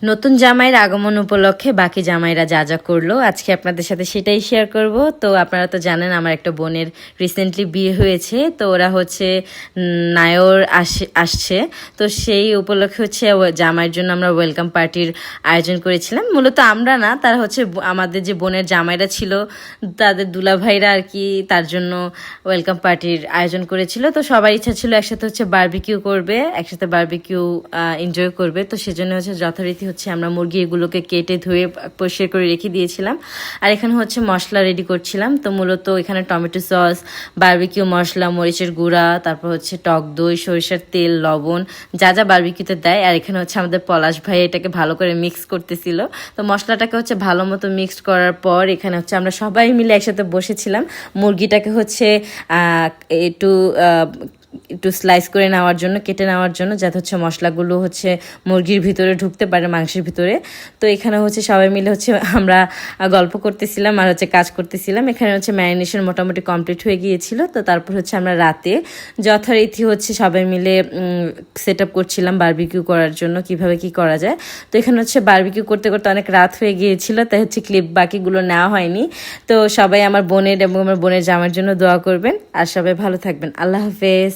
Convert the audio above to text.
নতুন জামাইয়ের আগমন উপলক্ষে বাকি জামাইরা যা যা করলো আজকে আপনাদের সাথে সেটাই শেয়ার করব। তো আপনারা তো জানেন আমার একটা বোনের রিসেন্টলি বিয়ে হয়েছে, তো ওরা হচ্ছে নায়র আসছে। তো সেই উপলক্ষে হচ্ছে জামাইয়ের জন্য আমরা ওয়েলকাম পার্টির আয়োজন করেছিলাম। মূলত আমরা না, তারা হচ্ছে আমাদের যে বোনের জামাইরা ছিল তাদের দুলাভাইরা আর কি, তার জন্য ওয়েলকাম পার্টির আয়োজন করেছিল। তো সবার ইচ্ছা ছিল একসাথে হচ্ছে বারবিকিউ করবে, একসাথে বারবিকিউ এনজয় করবে। তো সেজন্য হচ্ছে যথারীতি হচ্ছে আমরা মুরগি এগুলোকে কেটে ধুয়ে পরিষ্কার করে রেখে দিয়েছিলাম। আর এখানে হচ্ছে মশলা রেডি করছিলাম। তো মূলত এখানে টমেটো সস, বারবিকিউ মশলা, মরিচের গুঁড়া, তারপর হচ্ছে টক দই, সরিষার তেল, লবণ, যা যা বারবিকিউতে দেয়। আর এখানে হচ্ছে আমাদের পলাশ ভাই এটাকে ভালো করে মিক্স করতেছিল। তো মশলাটাকে হচ্ছে ভালো মতো মিক্সড করার পর এখানে হচ্ছে আমরা সবাই মিলে একসাথে বসেছিলাম মুরগিটাকে হচ্ছে একটু একটু স্লাইস করে নেওয়ার জন্য, কেটে নেওয়ার জন্য, যাতে হচ্ছে মশলাগুলো হচ্ছে মুরগির ভিতরে ঢুকতে পারে, মাংসের ভিতরে। তো এখানে হচ্ছে সবাই মিলে হচ্ছে আমরা গল্প করতেছিলাম আর হচ্ছে কাজ করতেছিলাম। এখানে হচ্ছে ম্যারিনেশন মোটামুটি কমপ্লিট হয়ে গিয়েছিল। তো তারপর হচ্ছে আমরা রাতে যথারীতি হচ্ছে সবাই মিলে সেট আপ করছিলাম বারবিকিউ করার জন্য, কিভাবে কি করা যায়। তো এখানে হচ্ছে বারবিকিউ করতে করতে অনেক রাত হয়ে গিয়েছিল, তাই হচ্ছে ক্লিপ বাকিগুলো নেওয়া হয়নি। তো সবাই আমার বোনের এবং আমার বোনের জামার জন্য দোয়া করবেন আর সবাই ভালো থাকবেন। আল্লাহ হাফেজ।